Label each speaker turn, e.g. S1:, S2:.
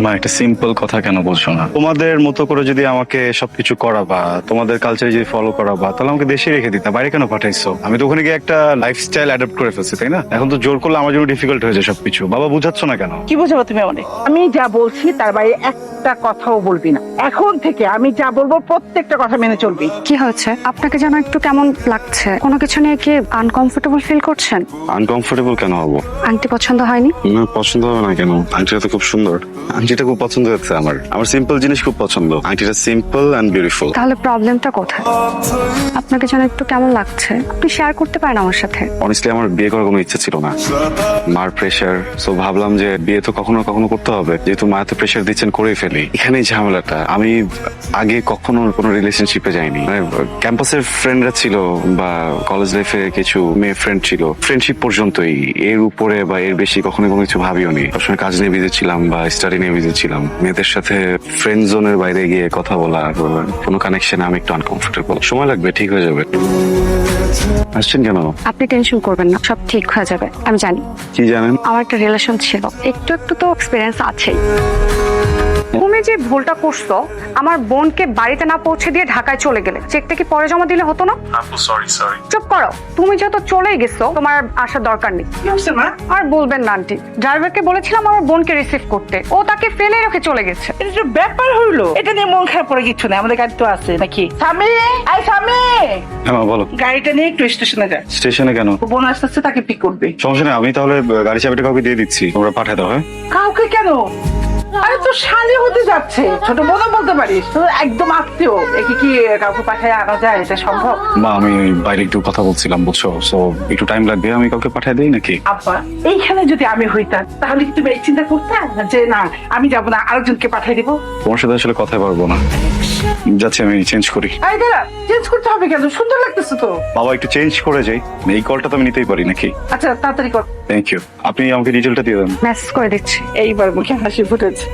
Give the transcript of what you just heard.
S1: মা একটা সিম্পল কথা কেন বলছো না? তোমাদের মতো করে যদি আমাকে সবকিছু করাবা, তোমাদের কালচারে যদি ফলো করাবা, তাহলে আমাকে দেশে রেখে দিতা, বাইরে কেন পাঠাইছো? আমি তো ওখানে গিয়ে একটা লাইফস্টাইল অ্যাডাপ্ট করে ফেলছি, তাই না? এখন তো জোর করলে আমার জন্য ডিফিকাল্ট হয়ে যায় সবকিছু। বাবা বুঝাচ্ছ না কেন?
S2: কি বোঝাবো তুমি অনেক? আমি যা বলছি তার বাইরে একটা কথাও বলবি না। এখন থেকে আমি যা বলবো প্রত্যেকটা কথা মেনে চলবি।
S3: কি হয়েছে? আপনাকে যেন একটু কেমন লাগছে। কোনো কিছু নিয়ে কি আনকমফোর্টেবল ফিল করছেন?
S1: আনকমফোর্টেবল কেন হবো?
S3: আংটি পছন্দ হয়নি?
S1: না, পছন্দ হবে না কেন? আংটিটা তো খুব সুন্দর। আংটিটা খুব পছন্দ হচ্ছে আমার সিম্পল জিনিস খুব পছন্দ। আংটিটা সিম্পল এন্ড বিউটিফুল।
S3: তাহলে প্রবলেমটা কোথায়? আপনাকে যেন একটু কেমন লাগছে, আপনি শেয়ার করতে পারেন আমার সাথে।
S1: অনেস্টলি আমার বিয়ে করার কোনো ইচ্ছা ছিল না, মার প্রেশার। সো ভাবলাম যে বিয়ে তো কখনো কখনো করতে হবে, যেহেতু মা তো প্রেশার দিচ্ছেন করেই ফেলি। এখানেই ঝামেলাটা। আমি আগে কখনো কোনো রিলেশনশিপে যাইনি। মানে ক্যাম্পাসের ফ্রেন্ডরা ছিল বা কলেজ লাইফে কিছু মেয়ে ফ্রেন্ড ছিল, ফ্রেন্ডশিপ পর্যন্তই। এর উপরে বা এর বেশি কখনো কোনো কিছু ভাবিও নি। সবসময় কাজ নিয়ে বিজি ছিলাম বা স্টাডি নিয়ে বিজি ছিলাম। মেয়েদের সাথে ফ্রেন্ড জোনের বাইরে গিয়ে কথা বলা, কোনো কানেকশনে আমি একটু আনকমফোর্টেবল। সময় লাগবে, ঠিক হয়ে যাবে। আসছেন কেন?
S3: আপনি টেনশন করবেন না, সব ঠিক হয়ে যাবে। আমি জানি
S1: কি জানেন?
S3: আমার একটা রিলেশন ছিল, একটু একটু তো এক্সপিরিয়েন্স আছেই। তুমি যে ভুলটা করছো, আমার বোনকে বাড়িতে না পৌঁছে দিয়ে ঢাকায় চলে গেলে, চেকটা কি পরে জমা দিলে হতো না?
S1: সরি।
S3: চুপ করো। তুমি যেহেতু চলেই গেছো, তোমার আর আসার দরকার নেই।
S2: কি হচ্ছে মা?
S3: আর বলবেন না আন্টি, ড্রাইভারকে বলেছিলাম আমার বোনকে রিসিভ করতে, ও তাকে ফেলে রেখে চলে গেছে।
S2: এটা যে ব্যাপার হইলো, এটা নিয়ে মন খারাপ করে কিছু নেই। আমাদের গাড়ি তো আছে নাকি? স্বামী, আই স্বামী,
S1: হ্যাঁ বলো।
S2: গাড়িটা নিয়ে একটু স্টেশনে যা।
S1: স্টেশনে কেন?
S2: বোন আসতেছে, তাকে পিক করবে।
S1: সমস্যা নেই, আমি তাহলে গাড়ি চাবিটা কাউকে দিয়ে দিচ্ছি, তোমরা পাঠিয়ে দাও। হ্যাঁ,
S2: কাউকে কেন? আরে তো শালি হতে যাচ্ছে, ছোট বোনও বলতে পারিস। তো একদম আত্মীয়, একে কি কাউকে পাঠায় আনা যায়? এটা সম্ভব?
S1: মা আমি বাইরে একটু কথা বলছিলাম, বুঝছো? সো একটু টাইম লাগবে, আমি কাউকে পাঠিয়ে দিই নাকি?
S2: আব্বা, এইখানে যদি আমি হইতাম তাহলে কি তুমি এই চিন্তা করতে যে না আমি যাবো না, আরেকজনকে পাঠিয়ে দিব?
S1: তোমার সাথে আসলে কথা পারবো না, যাচ্ছি আমি চেঞ্জ করি।
S2: আরে দাঁড়া, চেঞ্জ করতে হবে কেন? সুন্দর লাগতেছে তো।
S1: বাবা একটু চেঞ্জ করে যাই, এই কলটা তো আমি নিতেই পারি নাকি?
S2: আচ্ছা তাড়াতাড়ি কর।
S1: Thank you. আপনি আমাকে ডিটেলটা দিয়ে দেন।
S3: মেসেজ করে দিচ্ছি।
S2: এইবার মুখে হাসি ফুটেছে।